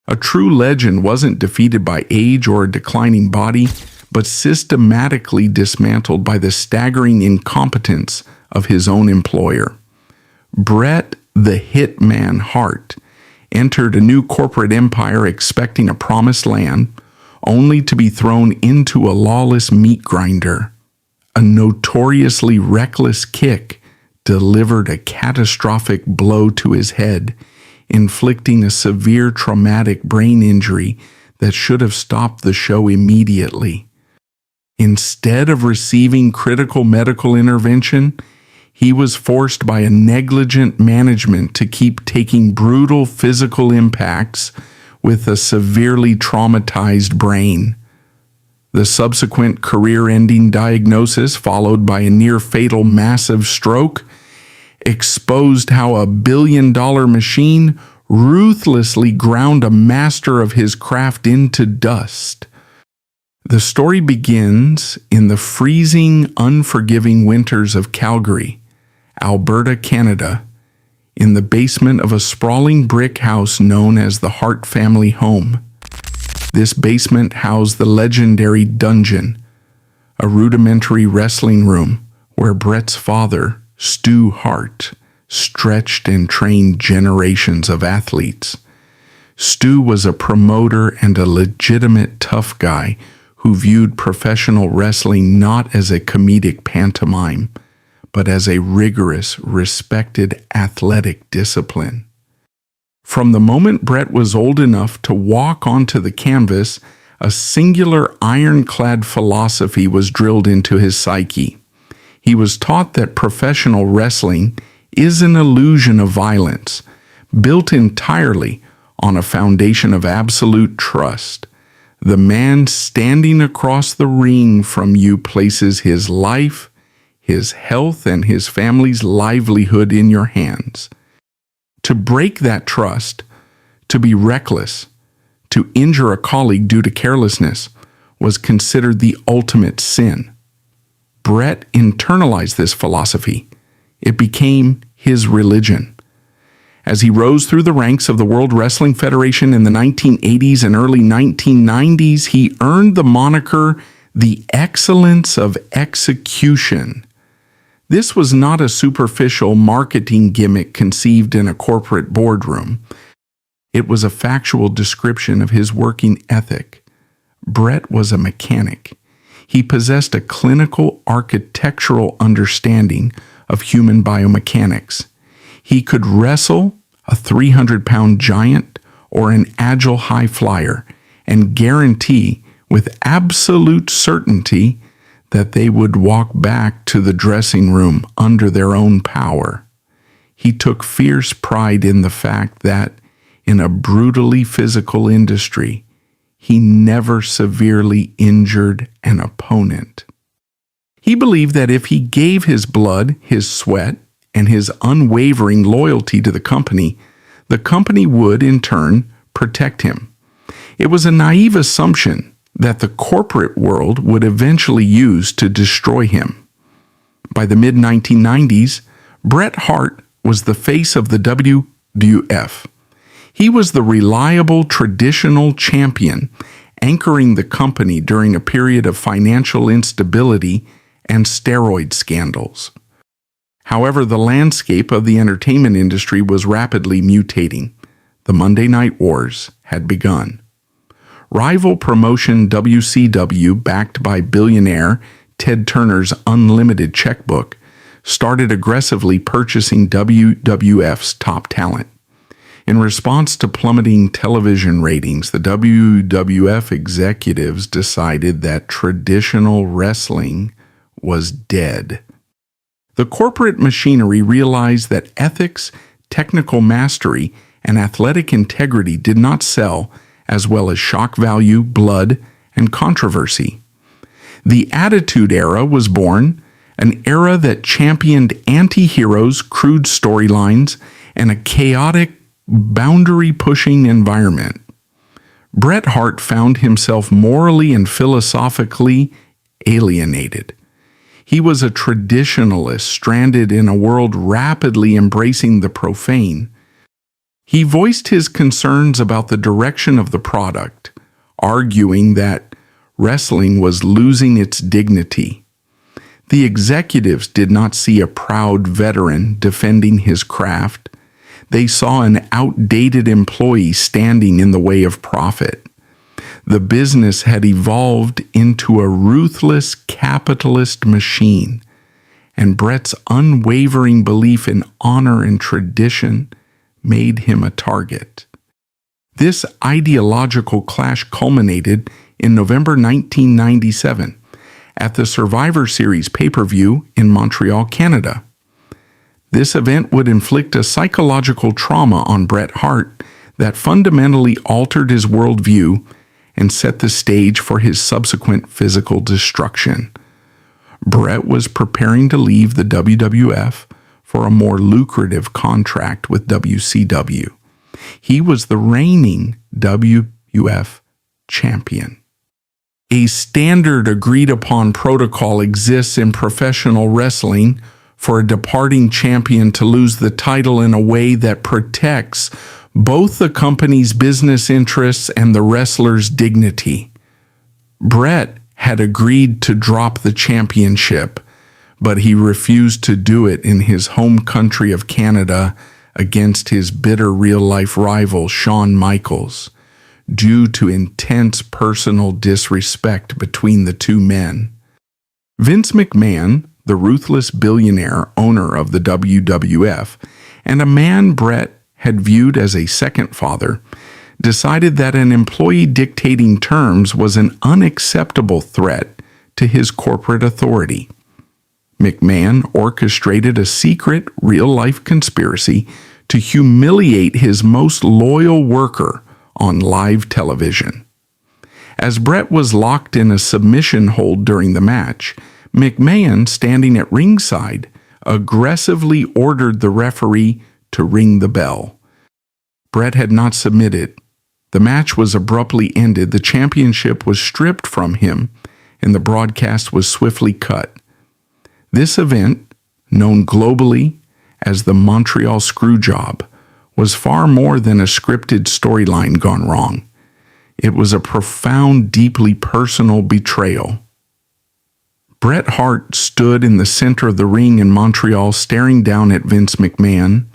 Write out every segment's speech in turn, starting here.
A true legend wasn't defeated by age or a declining body, but systematically dismantled by the staggering incompetence of his own employer. Bret the Hitman Hart entered a new corporate empire expecting a promised land, only to be thrown into a lawless meat grinder. A notoriously reckless kick delivered a catastrophic blow to his head, inflicting a severe traumatic brain injury that should have stopped the show immediately. Instead of receiving critical medical intervention, he was forced by a negligent management to keep taking brutal physical impacts with a severely traumatized brain. The subsequent career-ending diagnosis, followed by a near-fatal massive stroke, exposed how a billion-dollar machine ruthlessly ground a master of his craft into dust. The story begins in the freezing, unforgiving winters of Calgary, Alberta, Canada, in the basement of a sprawling brick house known as the Hart family home. This basement housed the legendary Dungeon, a rudimentary wrestling room where Bret's father, Stu Hart, stretched and trained generations of athletes. Stu was a promoter and a legitimate tough guy who viewed professional wrestling not as a comedic pantomime, but as a rigorous, respected athletic discipline. From the moment Bret was old enough to walk onto the canvas, a singular ironclad philosophy was drilled into his psyche. He was taught that professional wrestling is an illusion of violence, built entirely on a foundation of absolute trust. The man standing across the ring from you places his life, his health, and his family's livelihood in your hands. To break that trust, to be reckless, to injure a colleague due to carelessness, was considered the ultimate sin. Bret internalized this philosophy. It became his religion. As he rose through the ranks of the World Wrestling Federation in the 1980s and early 1990s, he earned the moniker the Excellence of Execution. This was not a superficial marketing gimmick conceived in a corporate boardroom. It was a factual description of his working ethic. Bret was a mechanic. He possessed a clinical architectural understanding of human biomechanics. He could wrestle a 300-pound giant or an agile high flyer and guarantee with absolute certainty that they would walk back to the dressing room under their own power. He took fierce pride in the fact that, in a brutally physical industry, he never severely injured an opponent. He believed that if he gave his blood, his sweat, and his unwavering loyalty to the company would, in turn, protect him. It was a naive assumption that the corporate world would eventually use to destroy him. By the mid-1990s, Bret Hart was the face of the WWF. He was the reliable traditional champion, anchoring the company during a period of financial instability and steroid scandals. However, the landscape of the entertainment industry was rapidly mutating. The Monday Night Wars had begun. Rival promotion WCW, backed by billionaire Ted Turner's unlimited checkbook, started aggressively purchasing WWF's top talent. In response to plummeting television ratings, the WWF executives decided that traditional wrestling was dead. The corporate machinery realized that ethics, technical mastery, and athletic integrity did not sell as well as shock value, blood, and controversy. The Attitude Era was born, an era that championed anti-heroes, crude storylines, and a chaotic, boundary-pushing environment. Bret Hart found himself morally and philosophically alienated. He was a traditionalist stranded in a world rapidly embracing the profane. He voiced his concerns about the direction of the product, arguing that wrestling was losing its dignity. The executives did not see a proud veteran defending his craft. They saw an outdated employee standing in the way of profit. The business had evolved into a ruthless capitalist machine, and Bret's unwavering belief in honor and tradition made him a target. This ideological clash culminated in November 1997 at the Survivor Series pay-per-view in Montreal, Canada. This event would inflict a psychological trauma on Bret Hart that fundamentally altered his worldview and set the stage for his subsequent physical destruction. Bret was preparing to leave the WWF for a more lucrative contract with WCW. He was the reigning WWF champion. A standard agreed-upon protocol exists in professional wrestling for a departing champion to lose the title in a way that protects both the company's business interests and the wrestler's dignity. Bret had agreed to drop the championship, but he refused to do it in his home country of Canada against his bitter real-life rival Shawn Michaels, due to intense personal disrespect between the two men. Vince McMahon, the ruthless billionaire owner of the WWF, and a man Bret had viewed as a second father, decided that an employee dictating terms was an unacceptable threat to his corporate authority. McMahon orchestrated a secret, real-life conspiracy to humiliate his most loyal worker on live television. As Bret was locked in a submission hold during the match, McMahon, standing at ringside, aggressively ordered the referee to ring the bell. Bret had not submitted. The match was abruptly ended, the championship was stripped from him, and the broadcast was swiftly cut. This event, known globally as the Montreal Screwjob, was far more than a scripted storyline gone wrong. It was a profound, deeply personal betrayal. Bret Hart stood in the center of the ring in Montreal staring down at Vince McMahon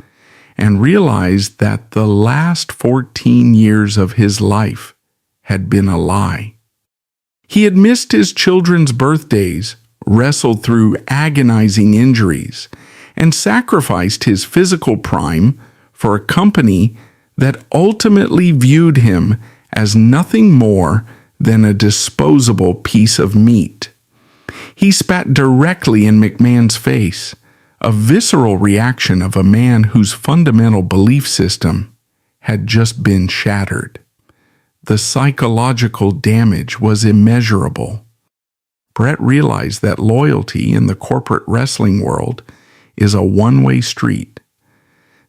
and realized that the last 14 years of his life had been a lie. He had missed his children's birthdays, wrestled through agonizing injuries, and sacrificed his physical prime for a company that ultimately viewed him as nothing more than a disposable piece of meat. He spat directly in McMahon's face, a visceral reaction of a man whose fundamental belief system had just been shattered. The psychological damage was immeasurable. Bret realized that loyalty in the corporate wrestling world is a one-way street.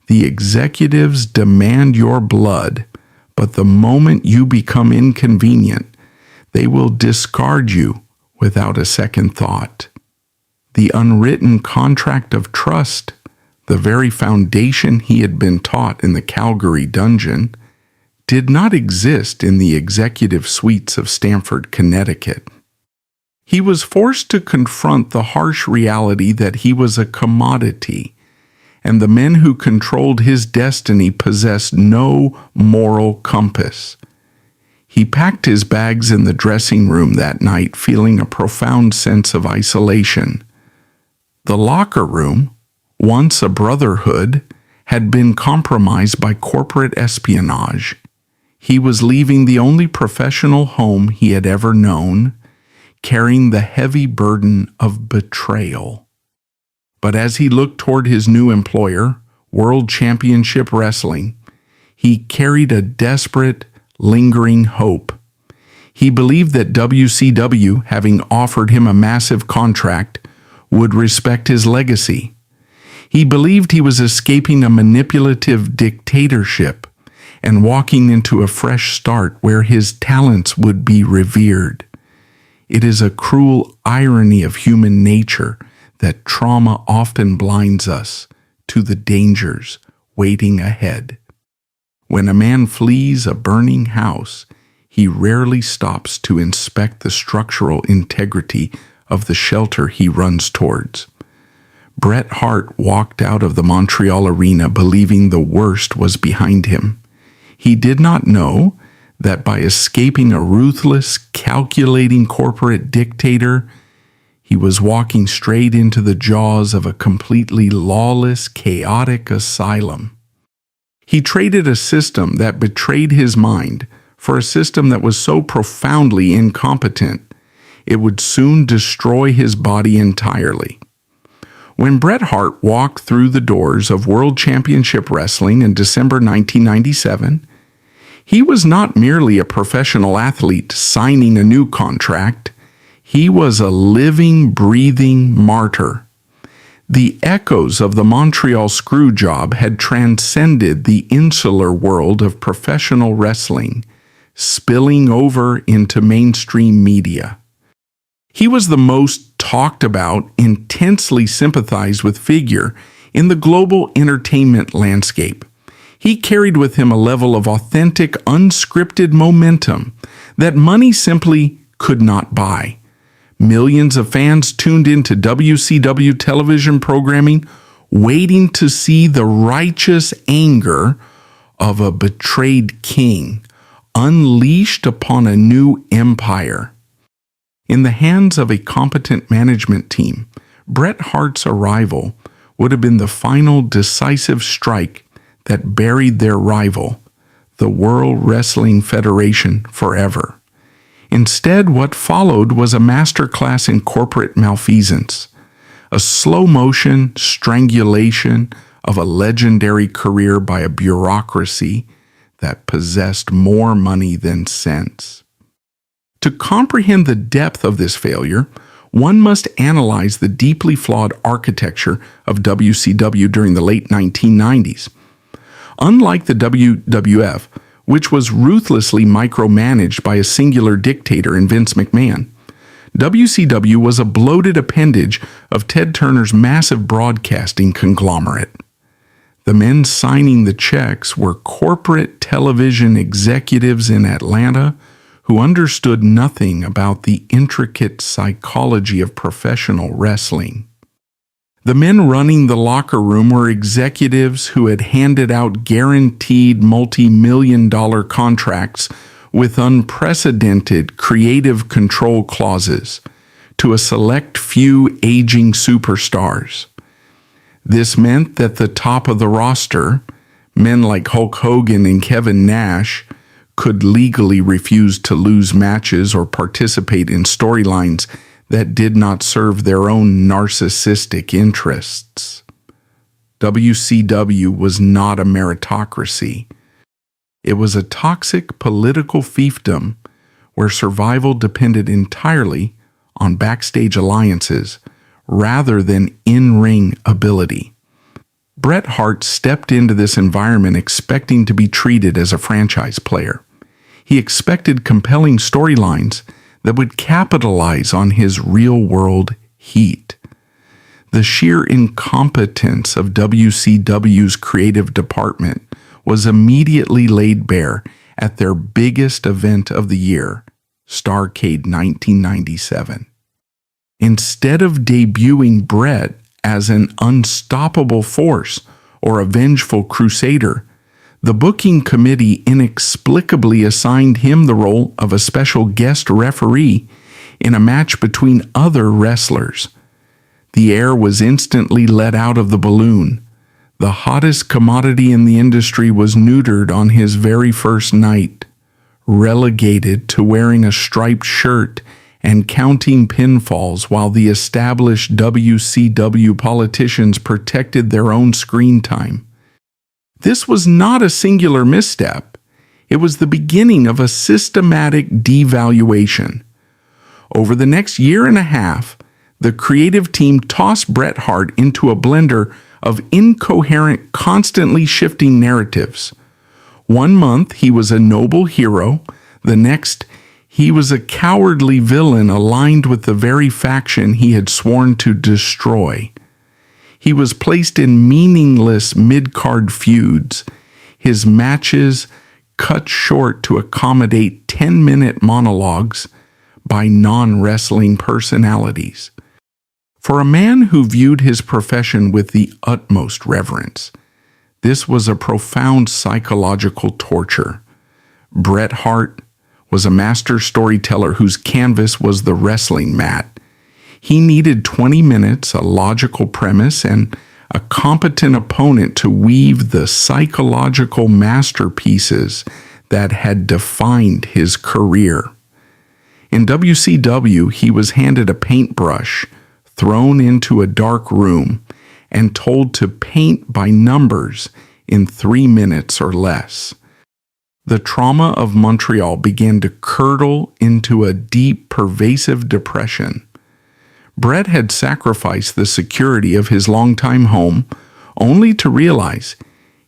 The executives demand your blood, but the moment you become inconvenient, they will discard you without a second thought. The unwritten contract of trust, the very foundation he had been taught in the Calgary dungeon, did not exist in the executive suites of Stamford, Connecticut. He was forced to confront the harsh reality that he was a commodity, and the men who controlled his destiny possessed no moral compass. He packed his bags in the dressing room that night, feeling a profound sense of isolation. The locker room, once a brotherhood, had been compromised by corporate espionage. He was leaving the only professional home he had ever known, carrying the heavy burden of betrayal. But as he looked toward his new employer, World Championship Wrestling, he carried a desperate, lingering hope. He believed that WCW, having offered him a massive contract, would respect his legacy. He believed he was escaping a manipulative dictatorship and walking into a fresh start where his talents would be revered. It is a cruel irony of human nature that trauma often blinds us to the dangers waiting ahead. When a man flees a burning house, he rarely stops to inspect the structural integrity of the shelter he runs towards. Bret Hart walked out of the Montreal arena believing the worst was behind him. He did not know that by escaping a ruthless, calculating corporate dictator, he was walking straight into the jaws of a completely lawless, chaotic asylum. He traded a system that betrayed his mind for a system that was so profoundly incompetent, it would soon destroy his body entirely. When Bret Hart walked through the doors of World Championship Wrestling in December 1997, he was not merely a professional athlete signing a new contract. He was a living, breathing martyr. The echoes of the Montreal Screwjob had transcended the insular world of professional wrestling, spilling over into mainstream media. He was the most talked about, intensely sympathized with figure in the global entertainment landscape. He carried with him a level of authentic, unscripted momentum that money simply could not buy. Millions of fans tuned into WCW television programming, waiting to see the righteous anger of a betrayed king unleashed upon a new empire. In the hands of a competent management team, Bret Hart's arrival would have been the final decisive strike that buried their rival, the World Wrestling Federation, forever. Instead, what followed was a masterclass in corporate malfeasance, a slow-motion strangulation of a legendary career by a bureaucracy that possessed more money than sense. To comprehend the depth of this failure, one must analyze the deeply flawed architecture of WCW during the late 1990s. Unlike the WWF, which was ruthlessly micromanaged by a singular dictator in Vince McMahon, WCW was a bloated appendage of Ted Turner's massive broadcasting conglomerate. The men signing the checks were corporate television executives in Atlanta who understood nothing about the intricate psychology of professional wrestling. The men running the locker room were executives who had handed out guaranteed multi-million-dollar contracts with unprecedented creative control clauses to a select few aging superstars. This meant that the top of the roster, men like Hulk Hogan and Kevin Nash, could legally refuse to lose matches or participate in storylines that did not serve their own narcissistic interests. WCW was not a meritocracy. It was a toxic political fiefdom where survival depended entirely on backstage alliances rather than in-ring ability. Bret Hart stepped into this environment expecting to be treated as a franchise player. He expected compelling storylines that would capitalize on his real-world heat. The sheer incompetence of WCW's creative department was immediately laid bare at their biggest event of the year, Starrcade 1997. Instead of debuting Bret as an unstoppable force or a vengeful crusader, the booking committee inexplicably assigned him the role of a special guest referee in a match between other wrestlers. The air was instantly let out of the balloon. The hottest commodity in the industry was neutered on his very first night, relegated to wearing a striped shirt and counting pinfalls while the established WCW politicians protected their own screen time. This was not a singular misstep. It was the beginning of a systematic devaluation. Over the next year and a half, the creative team tossed Bret Hart into a blender of incoherent, constantly shifting narratives. One month, he was a noble hero. The next, he was a cowardly villain aligned with the very faction he had sworn to destroy. He was placed in meaningless mid-card feuds. His matches cut short to accommodate 10-minute monologues by non-wrestling personalities. For a man who viewed his profession with the utmost reverence, this was a profound psychological torture. Bret Hart was a master storyteller whose canvas was the wrestling mat. He needed 20 minutes, a logical premise, and a competent opponent to weave the psychological masterpieces that had defined his career. In WCW, he was handed a paintbrush, thrown into a dark room, and told to paint by numbers in 3 minutes or less. The trauma of Montreal began to curdle into a deep, pervasive depression. Bret had sacrificed the security of his longtime home, only to realize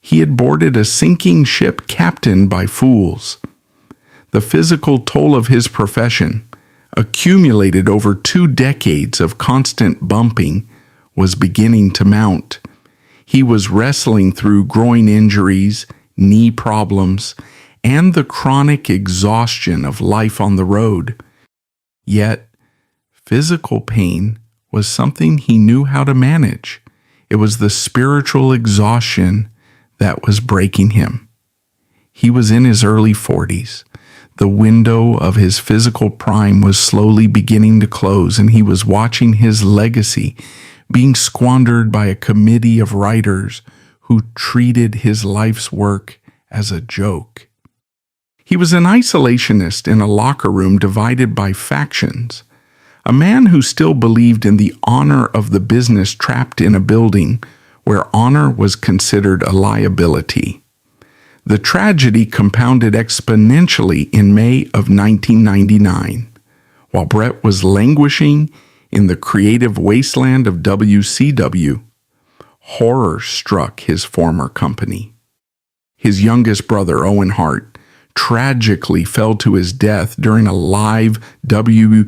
he had boarded a sinking ship captained by fools. The physical toll of his profession, accumulated over 2 decades of constant bumping, was beginning to mount. He was wrestling through groin injuries, knee problems, and the chronic exhaustion of life on the road. Yet, physical pain was something he knew how to manage. It was the spiritual exhaustion that was breaking him. He was in his early 40s. The window of his physical prime was slowly beginning to close, and he was watching his legacy being squandered by a committee of writers who treated his life's work as a joke. He was an isolationist in a locker room divided by factions, a man who still believed in the honor of the business trapped in a building where honor was considered a liability. The tragedy compounded exponentially in May of 1999. While Bret was languishing in the creative wasteland of WCW, horror struck his former company. His youngest brother, Owen Hart, tragically fell to his death during a live WF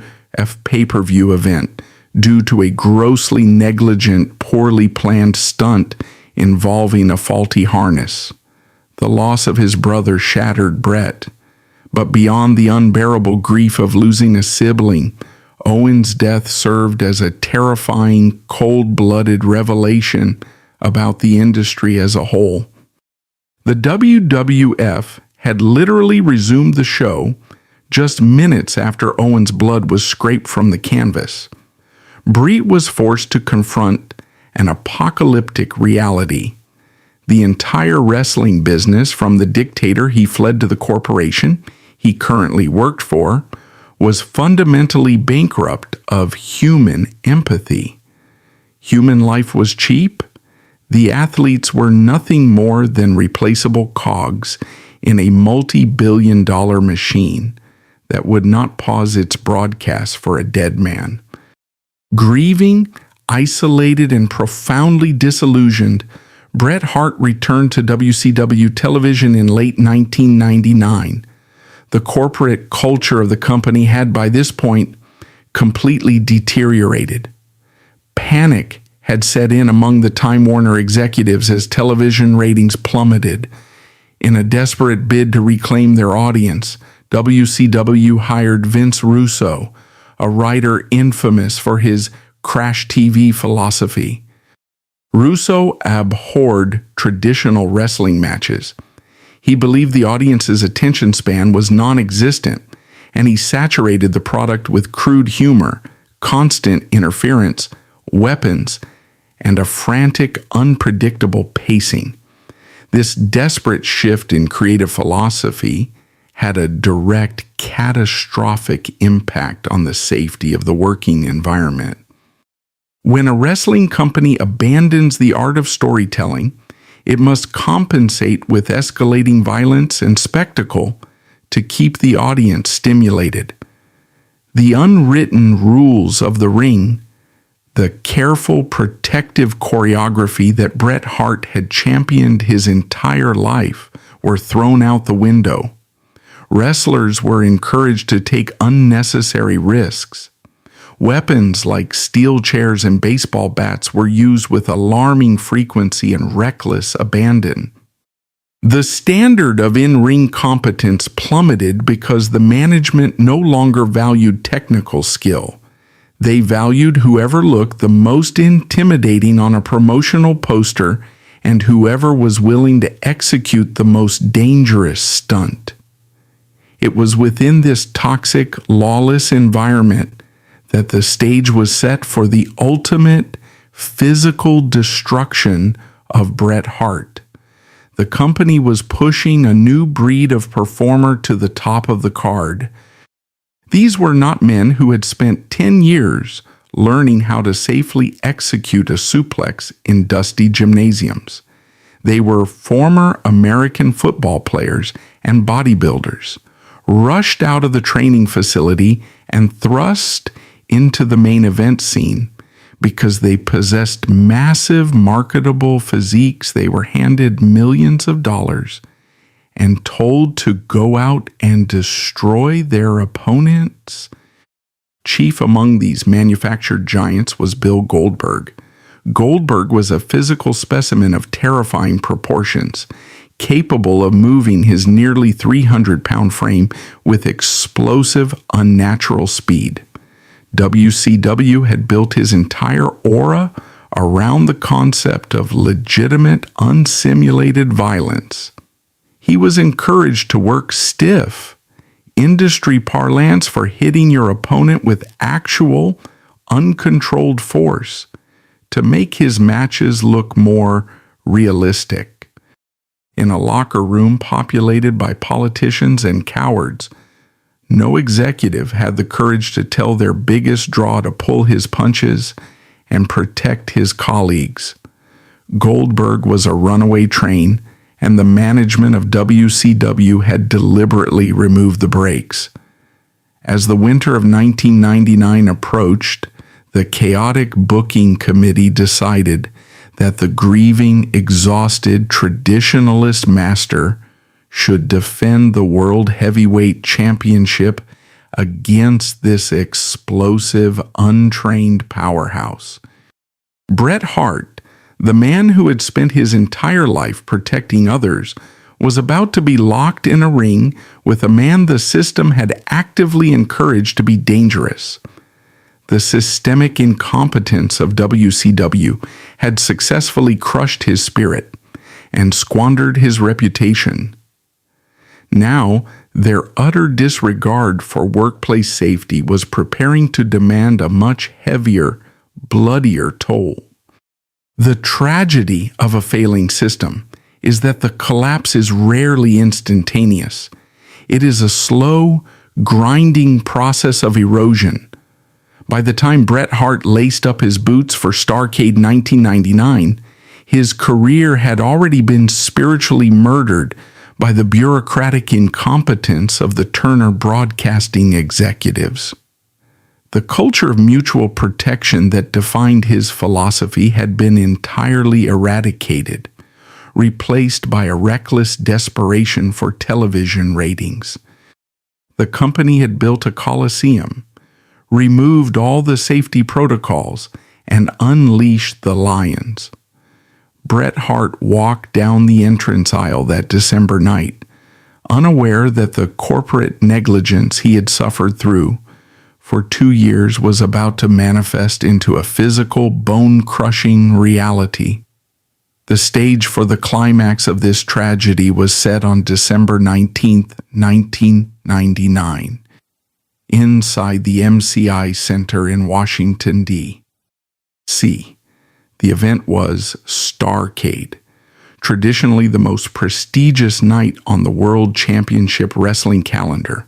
pay-per-view event due to a grossly negligent, poorly planned stunt involving a faulty harness. The loss of his brother shattered Bret, but beyond the unbearable grief of losing a sibling, Owen's death served as a terrifying, cold-blooded revelation about the industry as a whole. The WWF had literally resumed the show just minutes after Owen's blood was scraped from the canvas. Bret was forced to confront an apocalyptic reality. The entire wrestling business, from the dictator he fled to the corporation he currently worked for, was fundamentally bankrupt of human empathy. Human life was cheap. The athletes were nothing more than replaceable cogs in a multi-billion-dollar machine that would not pause its broadcast for a dead man. Grieving, isolated, and profoundly disillusioned, Bret Hart returned to WCW television in late 1999. The corporate culture of the company had by this point completely deteriorated. Panic had set in among the Time Warner executives as television ratings plummeted. In a desperate bid to reclaim their audience, WCW hired Vince Russo, a writer infamous for his crash TV philosophy. Russo abhorred traditional wrestling matches. He believed the audience's attention span was non-existent, and he saturated the product with crude humor, constant interference, weapons, and a frantic, unpredictable pacing. This desperate shift in creative philosophy had a direct, catastrophic impact on the safety of the working environment. When a wrestling company abandons the art of storytelling, it must compensate with escalating violence and spectacle to keep the audience stimulated. The unwritten rules of the ring, the careful protective choreography that Bret Hart had championed his entire life, were thrown out the window. Wrestlers were encouraged to take unnecessary risks. Weapons like steel chairs and baseball bats were used with alarming frequency and reckless abandon. The standard of in-ring competence plummeted because the management no longer valued technical skill. They valued whoever looked the most intimidating on a promotional poster and whoever was willing to execute the most dangerous stunt. It was within this toxic, lawless environment that the stage was set for the ultimate physical destruction of Bret Hart. The company was pushing a new breed of performer to the top of the card. These were not men who had spent 10 years learning how to safely execute a suplex in dusty gymnasiums. They were former American football players and bodybuilders, rushed out of the training facility and thrust into the main event scene. Because they possessed massive marketable physiques, they were handed millions of dollars and told to go out and destroy their opponents. Chief among these manufactured giants was Bill Goldberg. Goldberg was a physical specimen of terrifying proportions, capable of moving his nearly 300-pound frame with explosive, unnatural speed. WCW had built his entire aura around the concept of legitimate, unsimulated violence. He was encouraged to work stiff, industry parlance for hitting your opponent with actual, uncontrolled force to make his matches look more realistic. In a locker room populated by politicians and cowards, no executive had the courage to tell their biggest draw to pull his punches and protect his colleagues. Goldberg was a runaway train, and the management of WCW had deliberately removed the brakes. As the winter of 1999 approached, the chaotic booking committee decided that the grieving, exhausted traditionalist master should defend the World Heavyweight Championship against this explosive, untrained powerhouse. Bret Hart, the man who had spent his entire life protecting others, was about to be locked in a ring with a man the system had actively encouraged to be dangerous. The systemic incompetence of WCW had successfully crushed his spirit and squandered his reputation. Now, their utter disregard for workplace safety was preparing to demand a much heavier, bloodier toll. The tragedy of a failing system is that the collapse is rarely instantaneous. It is a slow, grinding process of erosion. By the time Bret Hart laced up his boots for Starrcade 1999, his career had already been spiritually murdered by the bureaucratic incompetence of the Turner Broadcasting executives. The culture of mutual protection that defined his philosophy had been entirely eradicated, replaced by a reckless desperation for television ratings. The company had built a coliseum, removed all the safety protocols, and unleashed the lions. Bret Hart walked down the entrance aisle that December night, unaware that the corporate negligence he had suffered through for 2 years was about to manifest into a physical, bone-crushing reality. The stage for the climax of this tragedy was set on December 19, 1999, inside the MCI Center in Washington, D.C. The event was Starrcade, traditionally the most prestigious night on the World Championship Wrestling calendar.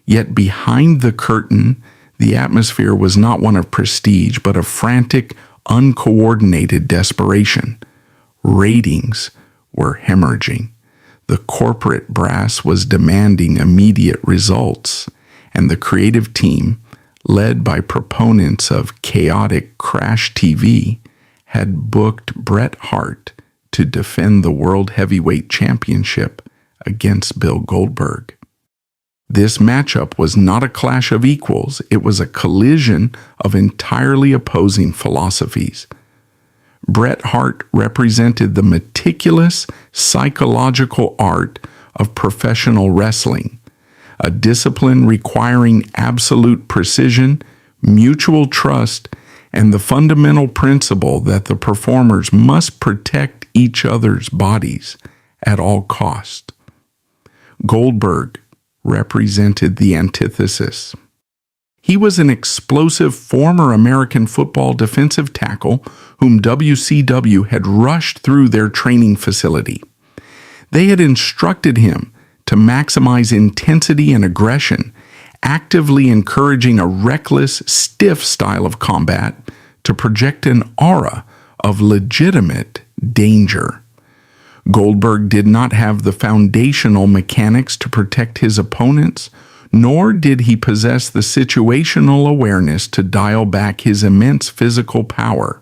Yet behind the curtain, the atmosphere was not one of prestige, but of frantic, uncoordinated desperation. Ratings were hemorrhaging. The corporate brass was demanding immediate results, and the creative team, led by proponents of chaotic crash TV, had booked Bret Hart to defend the World Heavyweight Championship against Bill Goldberg. This matchup was not a clash of equals, it was a collision of entirely opposing philosophies. Bret Hart represented the meticulous psychological art of professional wrestling, a discipline requiring absolute precision, mutual trust, and the fundamental principle that the performers must protect each other's bodies at all cost. Goldberg represented the antithesis. He was an explosive former American football defensive tackle whom WCW had rushed through their training facility. They had instructed him to maximize intensity and aggression, actively encouraging a reckless, stiff style of combat to project an aura of legitimate danger. Goldberg did not have the foundational mechanics to protect his opponents, nor did he possess the situational awareness to dial back his immense physical power.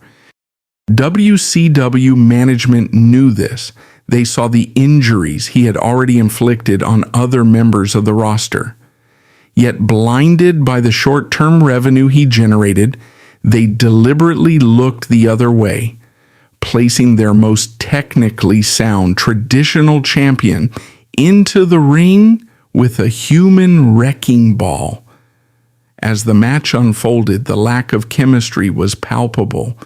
WCW management knew this. They saw the injuries he had already inflicted on other members of the roster. Yet blinded by the short-term revenue he generated, they deliberately looked the other way, placing their most technically sound traditional champion into the ring with a human wrecking ball. As the match unfolded, the lack of chemistry was palpable.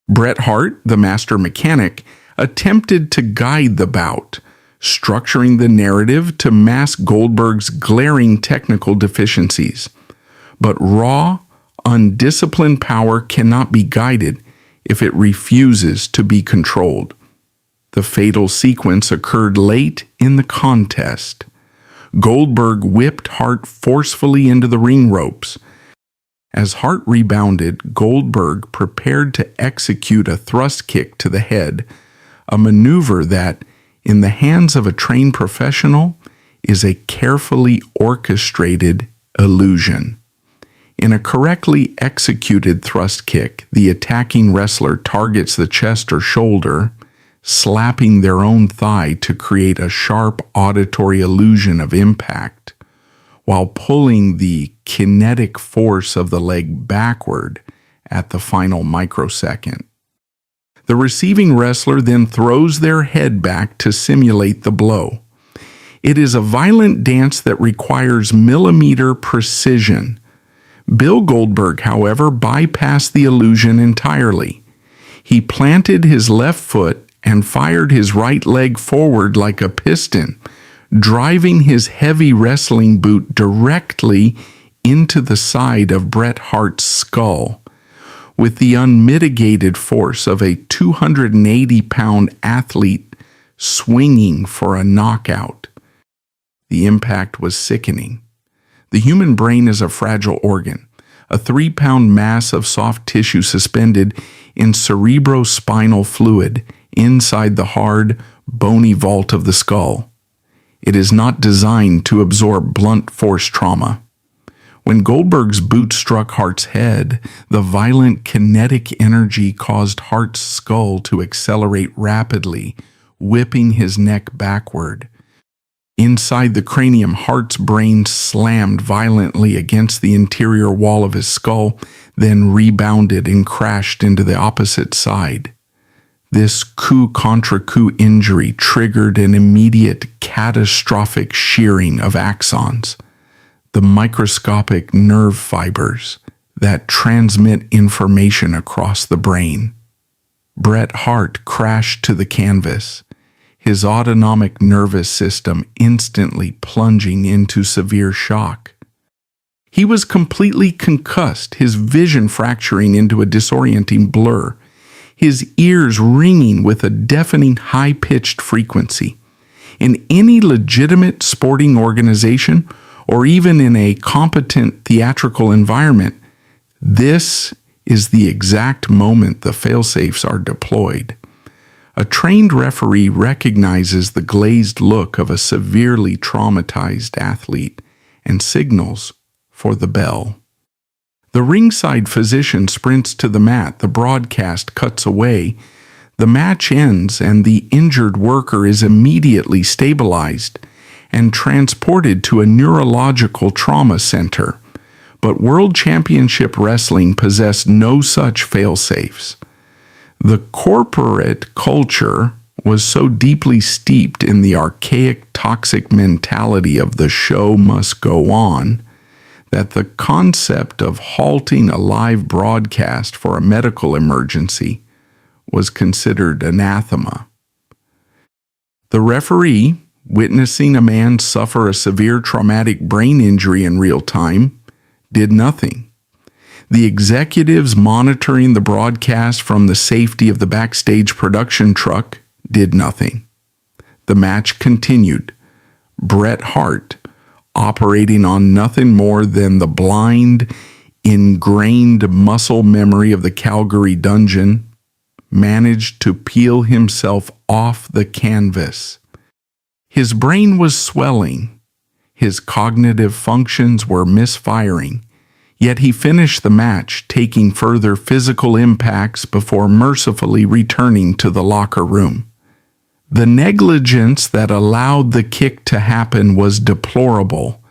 Bret Hart, the master mechanic, attempted to guide the bout, structuring the narrative to mask Goldberg's glaring technical deficiencies. But raw, undisciplined power cannot be guided if it refuses to be controlled. The fatal sequence occurred late in the contest. Goldberg whipped Hart forcefully into the ring ropes. As Hart rebounded, Goldberg prepared to execute a thrust kick to the head, a maneuver that, in the hands of a trained professional, is a carefully orchestrated illusion. In a correctly executed thrust kick, the attacking wrestler targets the chest or shoulder, slapping their own thigh to create a sharp auditory illusion of impact, while pulling the kinetic force of the leg backward at the final microsecond. The receiving wrestler then throws their head back to simulate the blow. It is a violent dance that requires millimeter precision. Bill Goldberg, however, bypassed the illusion entirely. He planted his left foot and fired his right leg forward like a piston, driving his heavy wrestling boot directly into the side of Bret Hart's skull. With the unmitigated force of a 280-pound athlete swinging for a knockout. The impact was sickening. The human brain is a fragile organ, a 3-pound mass of soft tissue suspended in cerebrospinal fluid inside the hard, bony vault of the skull. It is not designed to absorb blunt force trauma. When Goldberg's boot struck Hart's head, the violent kinetic energy caused Hart's skull to accelerate rapidly, whipping his neck backward. Inside the cranium, Hart's brain slammed violently against the interior wall of his skull, then rebounded and crashed into the opposite side. This coup contra coup injury triggered an immediate catastrophic shearing of axons, the microscopic nerve fibers that transmit information across the brain. Bret Hart crashed to the canvas, his autonomic nervous system instantly plunging into severe shock. He was completely concussed, his vision fracturing into a disorienting blur, his ears ringing with a deafening high-pitched frequency. In any legitimate sporting organization, or even in a competent theatrical environment, this is the exact moment the failsafes are deployed. A trained referee recognizes the glazed look of a severely traumatized athlete and signals for the bell. The ringside physician sprints to the mat, the broadcast cuts away, the match ends, and the injured worker is immediately stabilized and transported to a neurological trauma center. But World Championship Wrestling possessed no such fail-safes. The corporate culture was so deeply steeped in the archaic, toxic mentality of the show must go on that the concept of halting a live broadcast for a medical emergency was considered anathema. The referee, witnessing a man suffer a severe traumatic brain injury in real time, did nothing. The executives monitoring the broadcast from the safety of the backstage production truck did nothing. The match continued. Bret Hart, operating on nothing more than the blind, ingrained muscle memory of the Calgary dungeon, managed to peel himself off the canvas. His brain was swelling. His cognitive functions were misfiring. Yet he finished the match, taking further physical impacts before mercifully returning to the locker room. The negligence that allowed the kick to happen was deplorable,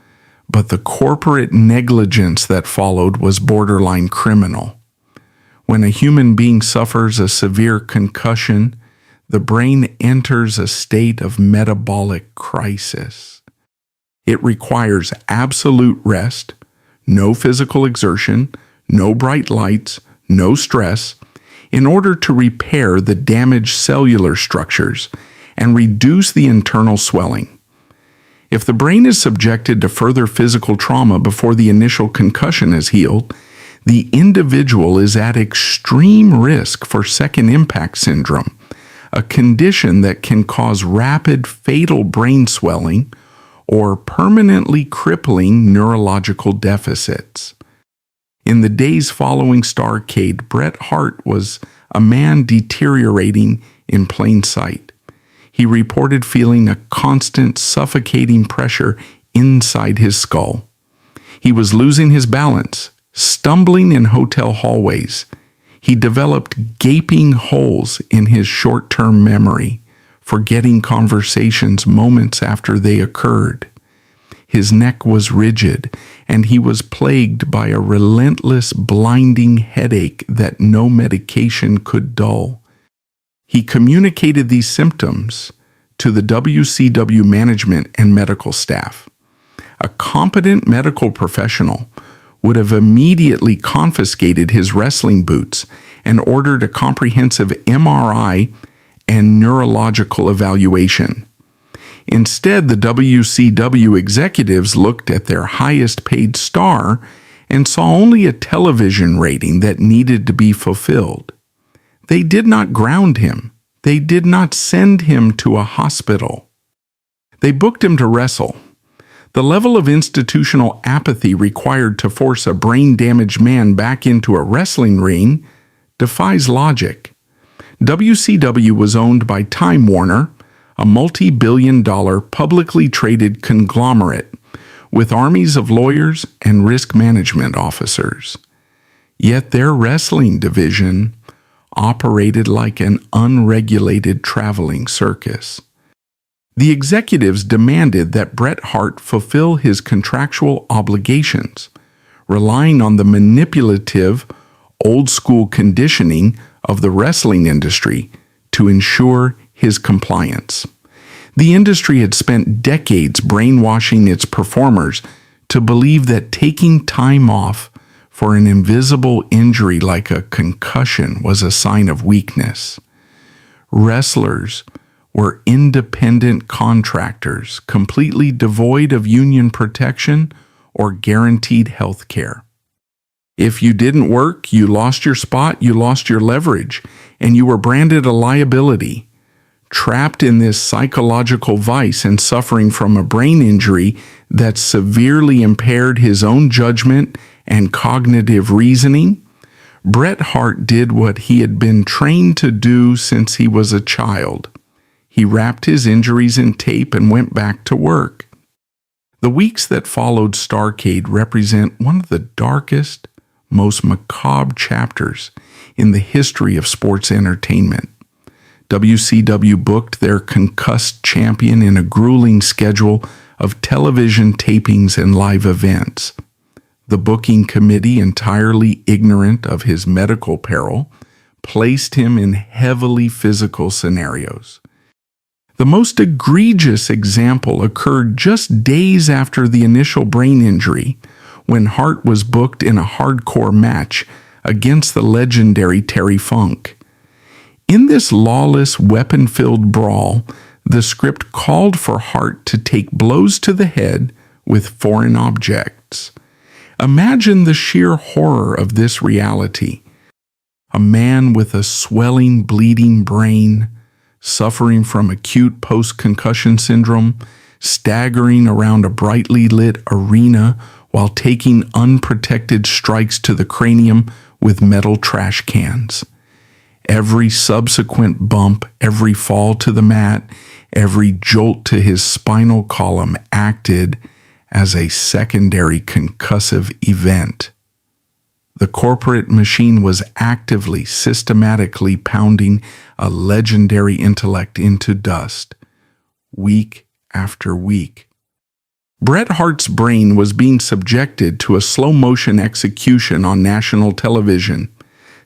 but the corporate negligence that followed was borderline criminal. When a human being suffers a severe concussion, the brain enters a state of metabolic crisis. It requires absolute rest, no physical exertion, no bright lights, no stress, in order to repair the damaged cellular structures and reduce the internal swelling. If the brain is subjected to further physical trauma before the initial concussion is healed, the individual is at extreme risk for second impact syndrome, a condition that can cause rapid, fatal brain swelling or permanently crippling neurological deficits. In the days following Starrcade, Bret Hart was a man deteriorating in plain sight. He reported feeling a constant suffocating pressure inside his skull. He was losing his balance, stumbling in hotel hallways. He developed gaping holes in his short-term memory, forgetting conversations moments after they occurred. His neck was rigid, and he was plagued by a relentless, blinding headache that no medication could dull. He communicated these symptoms to the WCW management and medical staff. A competent medical professional would have immediately confiscated his wrestling boots and ordered a comprehensive MRI and neurological evaluation. Instead, the WCW executives looked at their highest-paid star and saw only a television rating that needed to be fulfilled. They did not ground him. They did not send him to a hospital. They booked him to wrestle. The level of institutional apathy required to force a brain-damaged man back into a wrestling ring defies logic. WCW was owned by Time Warner, a multi-billion-dollar publicly traded conglomerate with armies of lawyers and risk management officers. Yet their wrestling division operated like an unregulated traveling circus. The executives demanded that Bret Hart fulfill his contractual obligations, relying on the manipulative, old-school conditioning of the wrestling industry to ensure his compliance. The industry had spent decades brainwashing its performers to believe that taking time off for an invisible injury like a concussion was a sign of weakness. Wrestlers were independent contractors, completely devoid of union protection or guaranteed health care. If you didn't work, you lost your spot, you lost your leverage, and you were branded a liability. Trapped in this psychological vice and suffering from a brain injury that severely impaired his own judgment and cognitive reasoning, Bret Hart did what he had been trained to do since he was a child. He wrapped his injuries in tape and went back to work. The weeks that followed Starrcade represent one of the darkest, most macabre chapters in the history of sports entertainment. WCW booked their concussed champion in a grueling schedule of television tapings and live events. The booking committee, entirely ignorant of his medical peril, placed him in heavily physical scenarios. The most egregious example occurred just days after the initial brain injury, when Hart was booked in a hardcore match against the legendary Terry Funk. In this lawless, weapon-filled brawl, the script called for Hart to take blows to the head with foreign objects. Imagine the sheer horror of this reality. A man with a swelling, bleeding brain, suffering from acute post-concussion syndrome, staggering around a brightly lit arena while taking unprotected strikes to the cranium with metal trash cans. Every subsequent bump, every fall to the mat, every jolt to his spinal column acted as a secondary concussive event. The corporate machine was actively, systematically pounding a legendary intellect into dust, week after week. Bret Hart's brain was being subjected to a slow-motion execution on national television,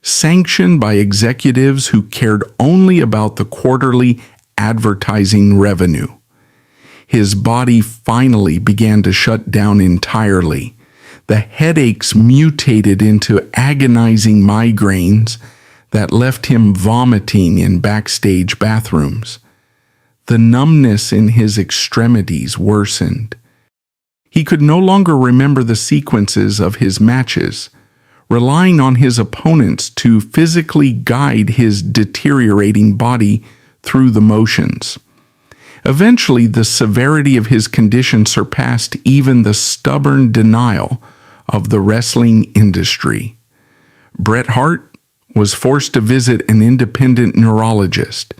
sanctioned by executives who cared only about the quarterly advertising revenue. His body finally began to shut down entirely. The headaches mutated into agonizing migraines that left him vomiting in backstage bathrooms. The numbness in his extremities worsened. He could no longer remember the sequences of his matches, relying on his opponents to physically guide his deteriorating body through the motions. Eventually, the severity of his condition surpassed even the stubborn denial of the wrestling industry. Bret Hart was forced to visit an independent neurologist.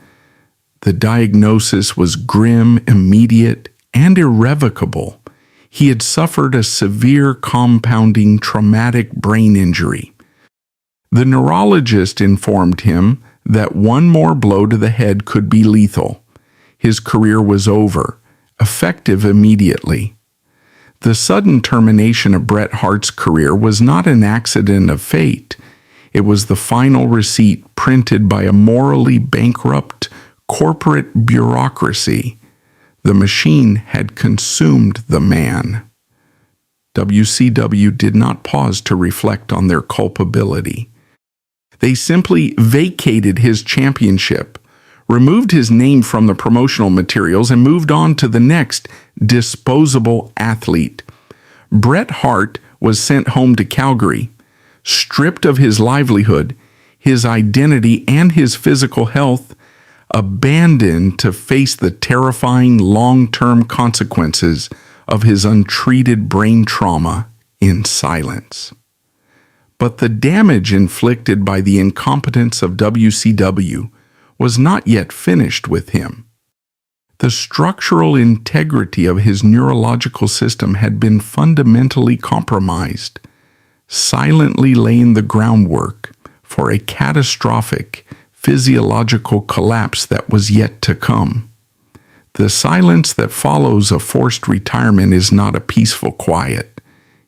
The diagnosis was grim, immediate, and irrevocable. He had suffered a severe compounding traumatic brain injury. The neurologist informed him that one more blow to the head could be lethal. His career was over, effective immediately. The sudden termination of Bret Hart's career was not an accident of fate. It was the final receipt printed by a morally bankrupt corporate bureaucracy. The machine had consumed the man. WCW did not pause to reflect on their culpability. They simply vacated his championship, removed his name from the promotional materials, and moved on to the next disposable athlete. Bret Hart was sent home to Calgary, stripped of his livelihood, his identity, and his physical health, abandoned to face the terrifying long-term consequences of his untreated brain trauma in silence. But the damage inflicted by the incompetence of WCW was not yet finished with him. The structural integrity of his neurological system had been fundamentally compromised, silently laying the groundwork for a catastrophic physiological collapse that was yet to come. The silence that follows a forced retirement is not a peaceful quiet.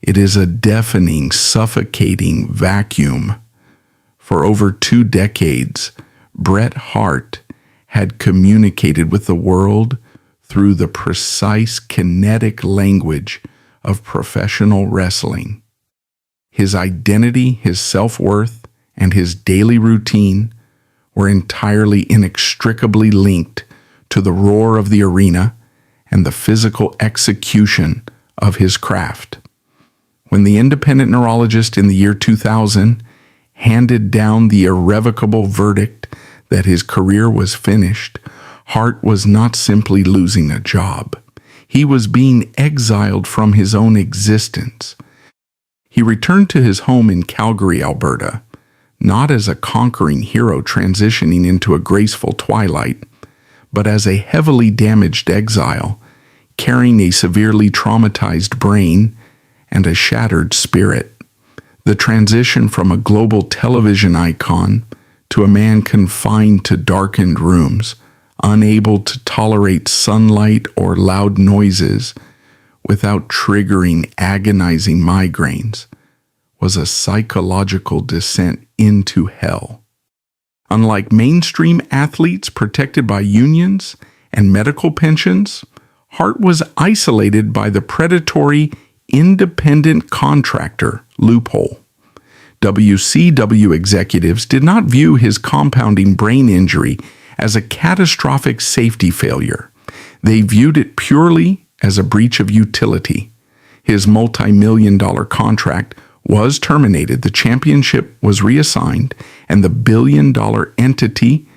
It is a deafening, suffocating vacuum. For over 2 decades, Bret Hart had communicated with the world through the precise kinetic language of professional wrestling. His identity, his self-worth, and his daily routine were entirely inextricably linked to the roar of the arena and the physical execution of his craft. When the independent neurologist in the year 2000 handed down the irrevocable verdict that his career was finished, Hart was not simply losing a job. He was being exiled from his own existence. He returned to his home in Calgary, Alberta, not as a conquering hero transitioning into a graceful twilight, but as a heavily damaged exile, carrying a severely traumatized brain and a shattered spirit. The transition from a global television icon to a man confined to darkened rooms, unable to tolerate sunlight or loud noises without triggering agonizing migraines, was a psychological descent into hell. Unlike mainstream athletes protected by unions and medical pensions, Hart was isolated by the predatory independent contractor loophole. WCW executives did not view his compounding brain injury as a catastrophic safety failure. They viewed it purely as a breach of utility. His multi-million-dollar contract was terminated, the championship was reassigned, and the billion-dollar entity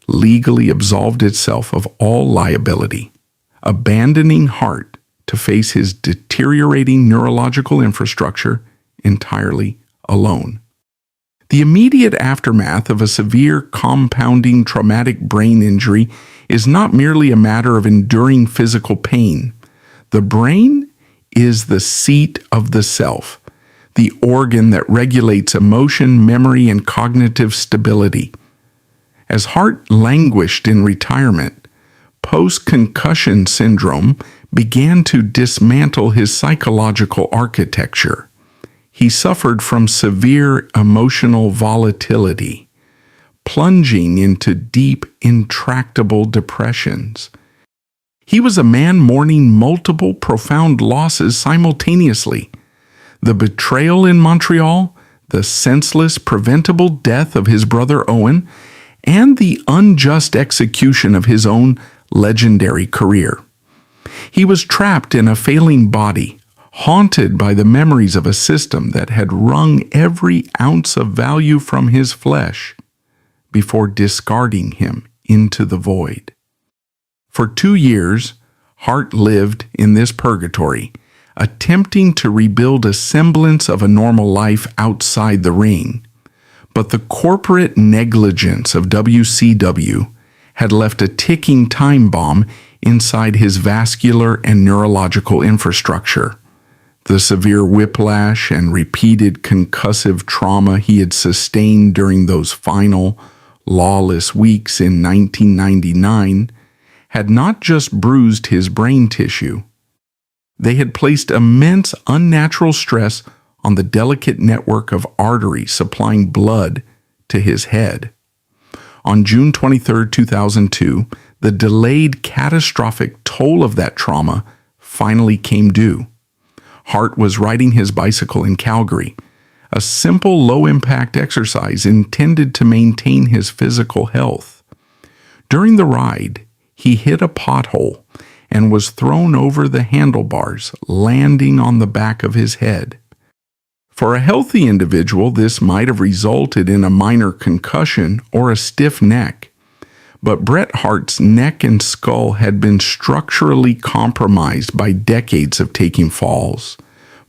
legally absolved itself of all liability, abandoning Hart to face his deteriorating neurological infrastructure entirely alone. The immediate aftermath of a severe compounding traumatic brain injury is not merely a matter of enduring physical pain. The brain is the seat of the self, the organ that regulates emotion, memory, and cognitive stability. As Hart languished in retirement, post-concussion syndrome began to dismantle his psychological architecture. He suffered from severe emotional volatility, plunging into deep, intractable depressions. He was a man mourning multiple profound losses simultaneously: the betrayal in Montreal, the senseless, preventable death of his brother Owen, and the unjust execution of his own legendary career. He was trapped in a failing body, haunted by the memories of a system that had wrung every ounce of value from his flesh before discarding him into the void. For 2 years, Hart lived in this purgatory, attempting to rebuild a semblance of a normal life outside the ring. But the corporate negligence of WCW had left a ticking time bomb inside his vascular and neurological infrastructure. The severe whiplash and repeated concussive trauma he had sustained during those final, lawless weeks in 1999 had not just bruised his brain tissue. They had placed immense unnatural stress on the delicate network of arteries supplying blood to his head. On June 23, 2002, the delayed catastrophic toll of that trauma finally came due. Hart was riding his bicycle in Calgary, a simple low-impact exercise intended to maintain his physical health. During the ride, he hit a pothole and was thrown over the handlebars, landing on the back of his head. For a healthy individual, this might have resulted in a minor concussion or a stiff neck. But Bret Hart's neck and skull had been structurally compromised by decades of taking falls,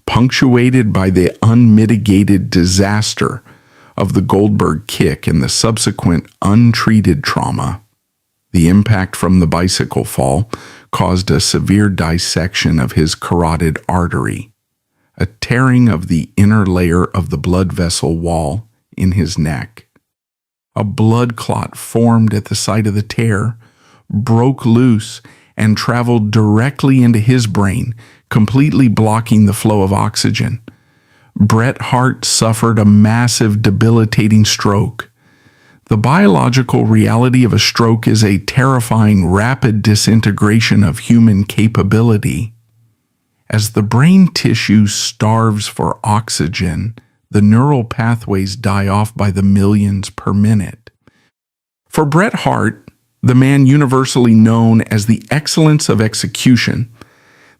punctuated by the unmitigated disaster of the Goldberg kick and the subsequent untreated trauma. The impact from the bicycle fall caused a severe dissection of his carotid artery, a tearing of the inner layer of the blood vessel wall in his neck. A blood clot formed at the site of the tear, broke loose, and traveled directly into his brain, completely blocking the flow of oxygen. Bret Hart suffered a massive, debilitating stroke. The biological reality of a stroke is a terrifying, rapid disintegration of human capability. As the brain tissue starves for oxygen, the neural pathways die off by the millions per minute. For Bret Hart, the man universally known as the excellence of execution,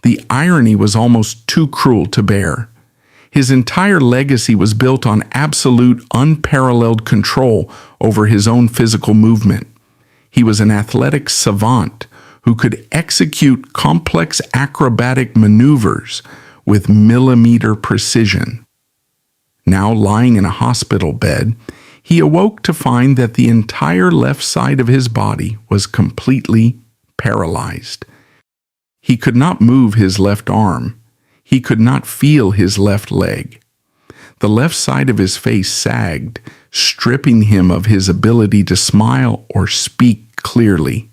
the irony was almost too cruel to bear. His entire legacy was built on absolute, unparalleled control over his own physical movement. He was an athletic savant who could execute complex acrobatic maneuvers with millimeter precision. Now lying in a hospital bed, he awoke to find that the entire left side of his body was completely paralyzed. He could not move his left arm. He could not feel his left leg. The left side of his face sagged, stripping him of his ability to smile or speak clearly.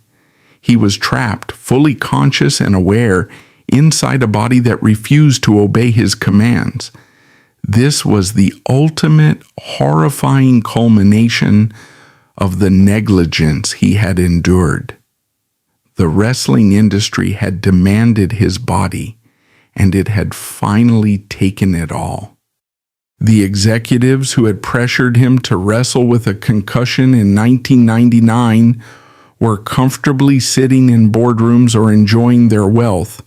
He was trapped, fully conscious and aware, inside a body that refused to obey his commands. This was the ultimate, horrifying culmination of the negligence he had endured. The wrestling industry had demanded his body, and it had finally taken it all. The executives who had pressured him to wrestle with a concussion in 1999 were comfortably sitting in boardrooms or enjoying their wealth,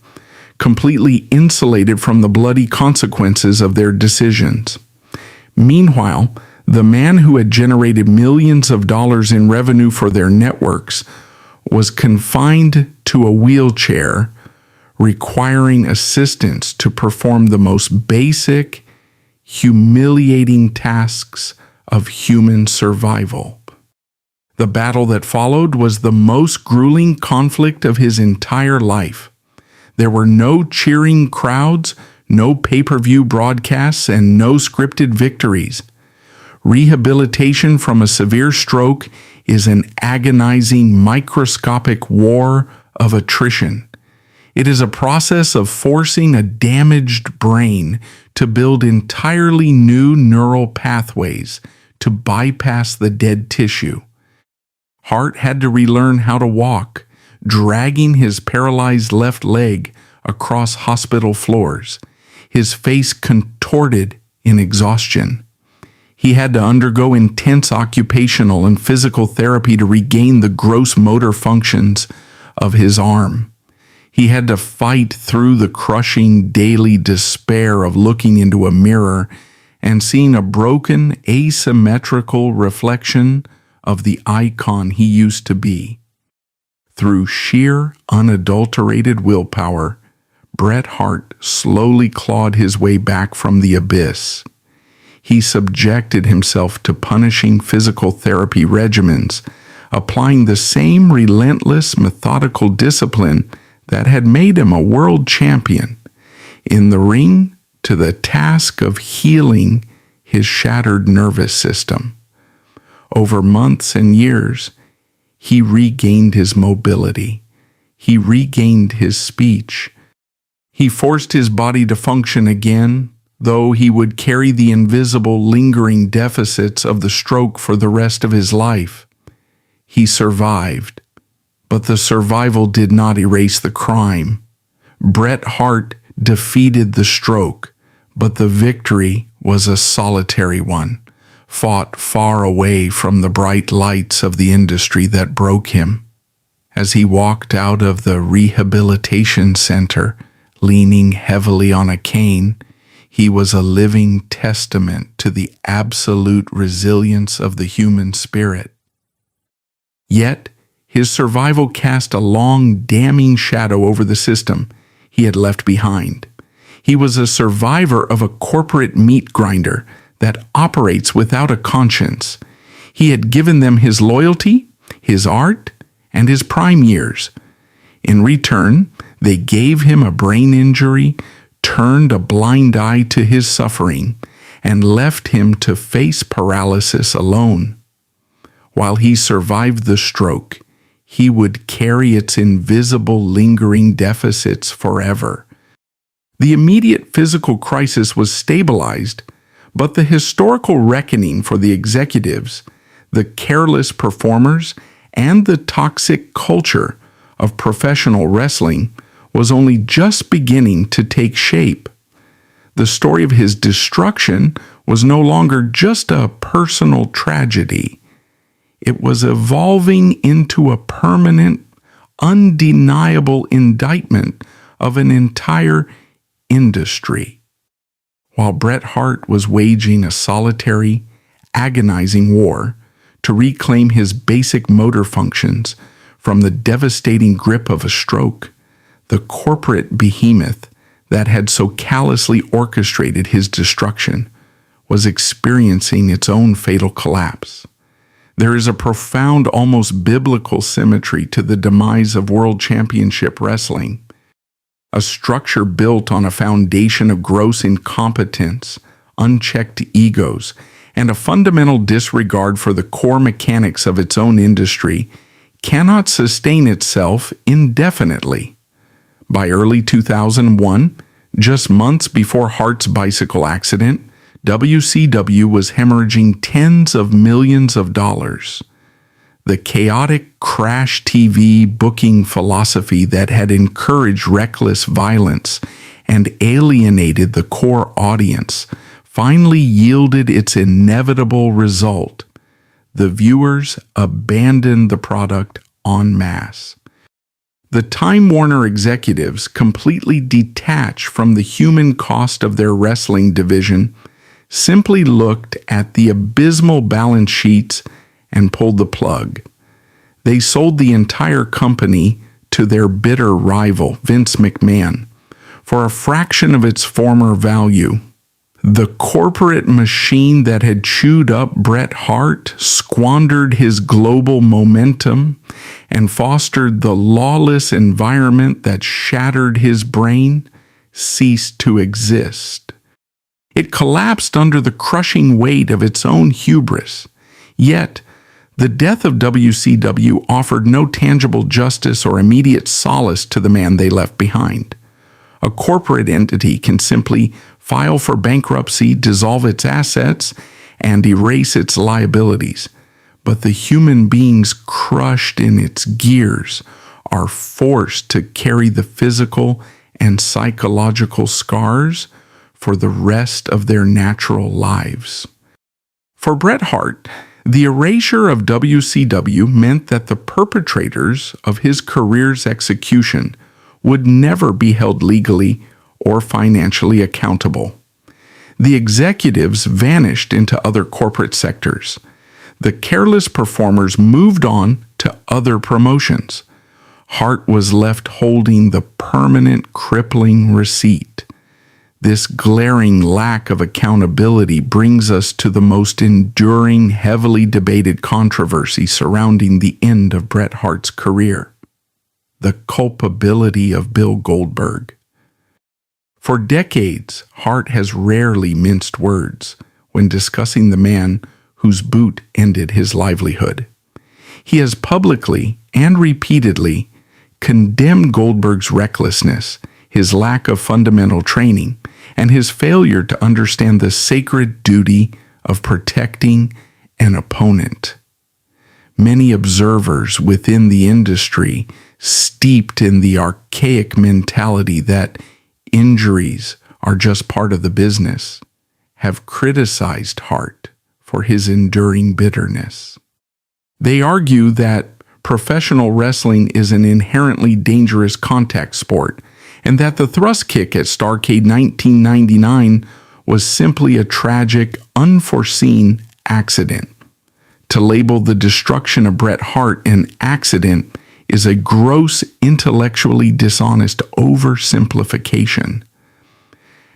completely insulated from the bloody consequences of their decisions. Meanwhile, the man who had generated millions of dollars in revenue for their networks was confined to a wheelchair, requiring assistance to perform the most basic, humiliating tasks of human survival. The battle that followed was the most grueling conflict of his entire life. There were no cheering crowds, no pay-per-view broadcasts, and no scripted victories. Rehabilitation from a severe stroke is an agonizing, microscopic war of attrition. It is a process of forcing a damaged brain to build entirely new neural pathways to bypass the dead tissue. Hart had to relearn how to walk, dragging his paralyzed left leg across hospital floors, his face contorted in exhaustion. He had to undergo intense occupational and physical therapy to regain the gross motor functions of his arm. He had to fight through the crushing daily despair of looking into a mirror and seeing a broken, asymmetrical reflection of the icon he used to be. Through sheer, unadulterated willpower, Bret Hart slowly clawed his way back from the abyss. He subjected himself to punishing physical therapy regimens, applying the same relentless, methodical discipline that had made him a world champion. In the ring, to the task of healing his shattered nervous system. Over months and years, he regained his mobility. He regained his speech. He forced his body to function again, though he would carry the invisible, lingering deficits of the stroke for the rest of his life. He survived, but the survival did not erase the crime. Bret Hart defeated the stroke, but the victory was a solitary one, fought far away from the bright lights of the industry that broke him. As he walked out of the rehabilitation center, leaning heavily on a cane, he was a living testament to the absolute resilience of the human spirit. Yet, his survival cast a long, damning shadow over the system he had left behind. He was a survivor of a corporate meat grinder that operates without a conscience. He had given them his loyalty, his art, and his prime years. In return, they gave him a brain injury, turned a blind eye to his suffering, and left him to face paralysis alone. While he survived the stroke, he would carry its invisible, lingering deficits forever. The immediate physical crisis was stabilized, but the historical reckoning for the executives, the careless performers, and the toxic culture of professional wrestling was only just beginning to take shape. The story of his destruction was no longer just a personal tragedy. It was evolving into a permanent, undeniable indictment of an entire industry. While Bret Hart was waging a solitary, agonizing war to reclaim his basic motor functions from the devastating grip of a stroke, the corporate behemoth that had so callously orchestrated his destruction was experiencing its own fatal collapse. There is a profound, almost biblical symmetry to the demise of World Championship Wrestling. A structure built on a foundation of gross incompetence, unchecked egos, and a fundamental disregard for the core mechanics of its own industry cannot sustain itself indefinitely. By early 2001, just months before Hart's bicycle accident, WCW was hemorrhaging tens of millions of dollars. the chaotic crash TV booking philosophy that had encouraged reckless violence and alienated the core audience finally yielded its inevitable result. The viewers abandoned the product en masse. The Time Warner executives, completely detached from the human cost of their wrestling division, simply looked at the abysmal balance sheets and pulled the plug. They sold the entire company to their bitter rival, Vince McMahon, for a fraction of its former value. The corporate machine that had chewed up Bret Hart, squandered his global momentum, and fostered the lawless environment that shattered his brain, ceased to exist. It collapsed under the crushing weight of its own hubris. Yet, the death of WCW offered no tangible justice or immediate solace to the man they left behind. A corporate entity can simply file for bankruptcy, dissolve its assets, and erase its liabilities. But the human beings crushed in its gears are forced to carry the physical and psychological scars for the rest of their natural lives. For Bret Hart, the erasure of WCW meant that the perpetrators of his career's execution would never be held legally or financially accountable. The executives vanished into other corporate sectors. The careless performers moved on to other promotions. Hart was left holding the permanent crippling receipt. This glaring lack of accountability brings us to the most enduring, heavily debated controversy surrounding the end of Bret Hart's career: the culpability of Bill Goldberg. For decades, Hart has rarely minced words when discussing the man whose boot ended his livelihood. He has publicly and repeatedly condemned Goldberg's recklessness, his lack of fundamental training, and his failure to understand the sacred duty of protecting an opponent. Many observers within the industry, steeped in the archaic mentality that injuries are just part of the business, have criticized Hart for his enduring bitterness. They argue that professional wrestling is an inherently dangerous contact sport, and that the thrust kick at Starrcade 1999 was simply a tragic, unforeseen accident. To label the destruction of Bret Hart an accident is a gross, intellectually dishonest oversimplification.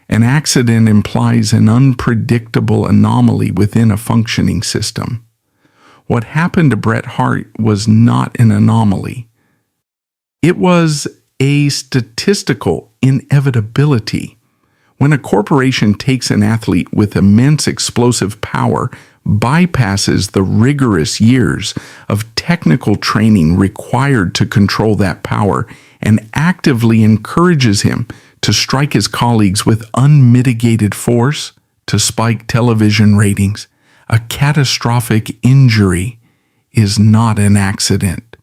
An accident implies an unpredictable anomaly within a functioning system. What happened to Bret Hart was not an anomaly. It was a statistical inevitability. When a corporation takes an athlete with immense explosive power, bypasses the rigorous years of technical training required to control that power, and actively encourages him to strike his colleagues with unmitigated force to spike television ratings, a catastrophic injury is not an accident.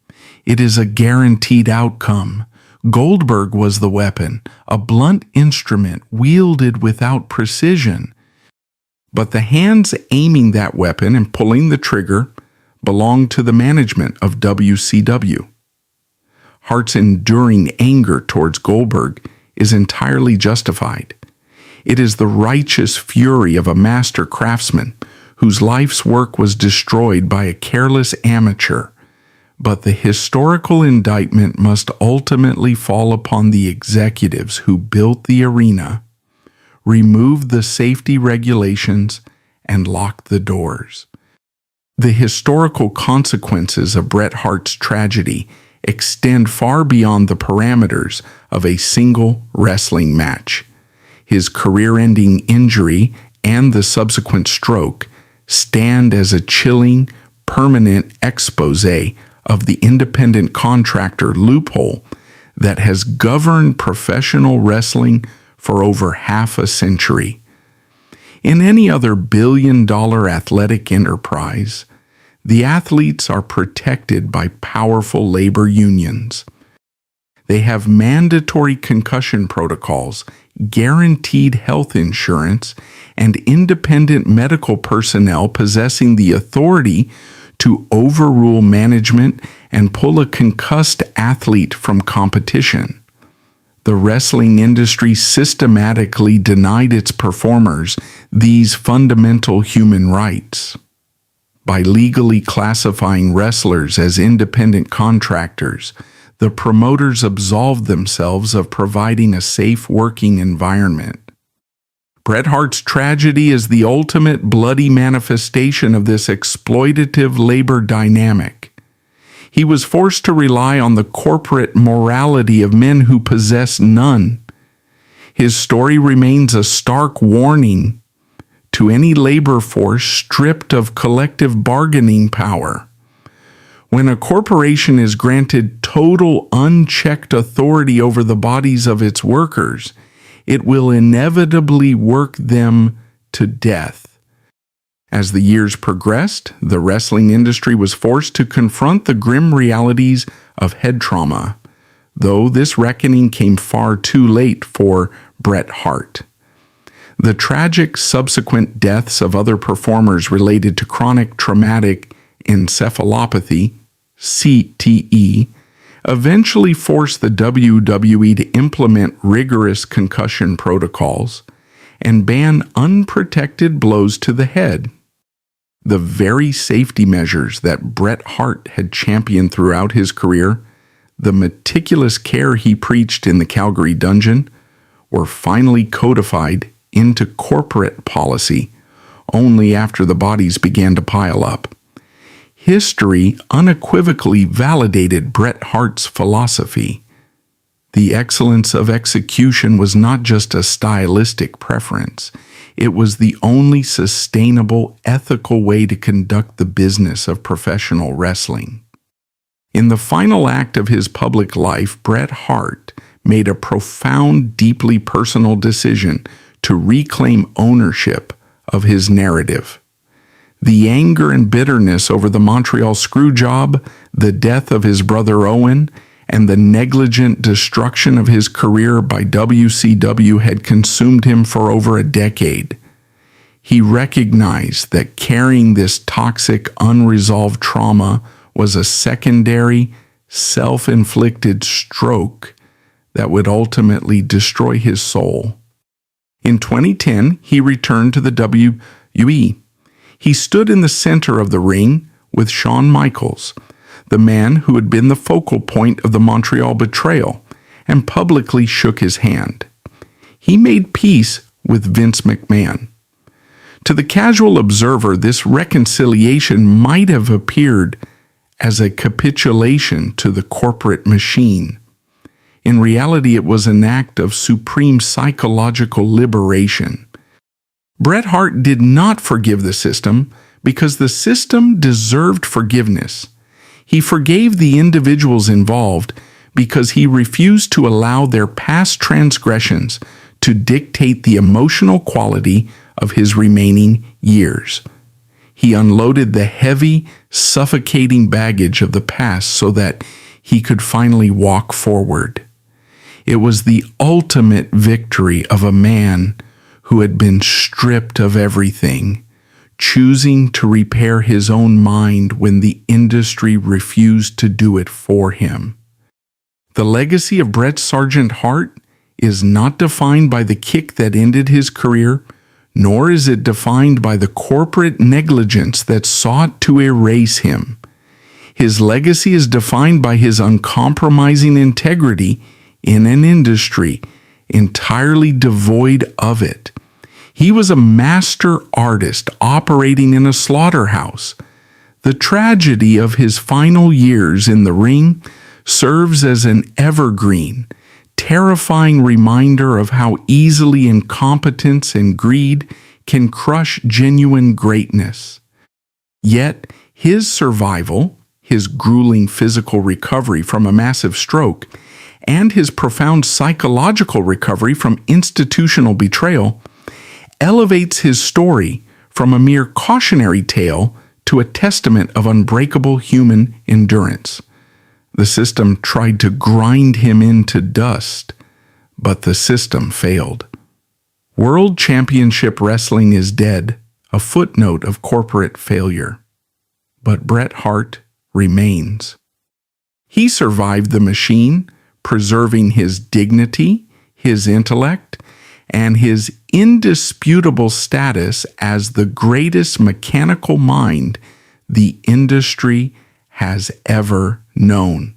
It is a guaranteed outcome. Goldberg was the weapon, a blunt instrument wielded without precision. But the hands aiming that weapon and pulling the trigger belonged to the management of WCW. Hart's enduring anger towards Goldberg is entirely justified. It is the righteous fury of a master craftsman whose life's work was destroyed by a careless amateur. But the historical indictment must ultimately fall upon the executives who built the arena, removed the safety regulations, and locked the doors. The historical consequences of Bret Hart's tragedy extend far beyond the parameters of a single wrestling match. His career-ending injury and the subsequent stroke stand as a chilling, permanent expose of the independent contractor loophole that has governed professional wrestling for over half a century. In any other billion-dollar athletic enterprise, The athletes are protected by powerful labor unions. They have mandatory concussion protocols, guaranteed health insurance, and independent medical personnel possessing the authority to overrule management and pull a concussed athlete from competition. The wrestling industry systematically denied its performers these fundamental human rights. By legally classifying wrestlers as independent contractors, the promoters absolved themselves of providing a safe working environment. Bret Hart's tragedy is the ultimate bloody manifestation of this exploitative labor dynamic. He was forced to rely on the corporate morality of men who possess none. His story remains a stark warning to any labor force stripped of collective bargaining power. When a corporation is granted total unchecked authority over the bodies of its workers, it will inevitably work them to death. As the years progressed, the wrestling industry was forced to confront the grim realities of head trauma, though this reckoning came far too late for Bret Hart. The tragic subsequent deaths of other performers related to chronic traumatic encephalopathy, CTE, eventually forced the WWE to implement rigorous concussion protocols and ban unprotected blows to the head. The very safety measures that Bret Hart had championed throughout his career, the meticulous care he preached in the Calgary dungeon, were finally codified into corporate policy only after the bodies began to pile up. History unequivocally validated Bret Hart's philosophy. The excellence of execution was not just a stylistic preference. It was the only sustainable, ethical way to conduct the business of professional wrestling. In the final act of his public life, Bret Hart made a profound, deeply personal decision to reclaim ownership of his narrative. The anger and bitterness over the Montreal screwjob, the death of his brother Owen, and the negligent destruction of his career by WCW had consumed him for over a decade. He recognized that carrying this toxic, unresolved trauma was a secondary, self-inflicted stroke that would ultimately destroy his soul. In 2010, he returned to the WWE. He stood in the center of the ring with Shawn Michaels, the man who had been the focal point of the Montreal betrayal, and publicly shook his hand. He made peace with Vince McMahon. To the casual observer, this reconciliation might have appeared as a capitulation to the corporate machine. In reality, it was an act of supreme psychological liberation. Bret Hart did not forgive the system because the system deserved forgiveness. He forgave the individuals involved because he refused to allow their past transgressions to dictate the emotional quality of his remaining years. He unloaded the heavy, suffocating baggage of the past so that he could finally walk forward. It was the ultimate victory of a man who had been stripped of everything, choosing to repair his own mind when the industry refused to do it for him. The legacy of Bret Sargent Hart is not defined by the kick that ended his career, nor is it defined by the corporate negligence that sought to erase him. His legacy is defined by his uncompromising integrity in an industry entirely devoid of it. He was a master artist operating in a slaughterhouse. The tragedy of his final years in the ring serves as an evergreen, terrifying reminder of how easily incompetence and greed can crush genuine greatness. Yet, his survival, his grueling physical recovery from a massive stroke, and his profound psychological recovery from institutional betrayal elevates his story from a mere cautionary tale to a testament of unbreakable human endurance. The system tried to grind him into dust, but the system failed. World Championship Wrestling is dead, a footnote of corporate failure. But Bret Hart remains. He survived the machine, preserving his dignity, his intellect, and his indisputable status as the greatest mechanical mind the industry has ever known.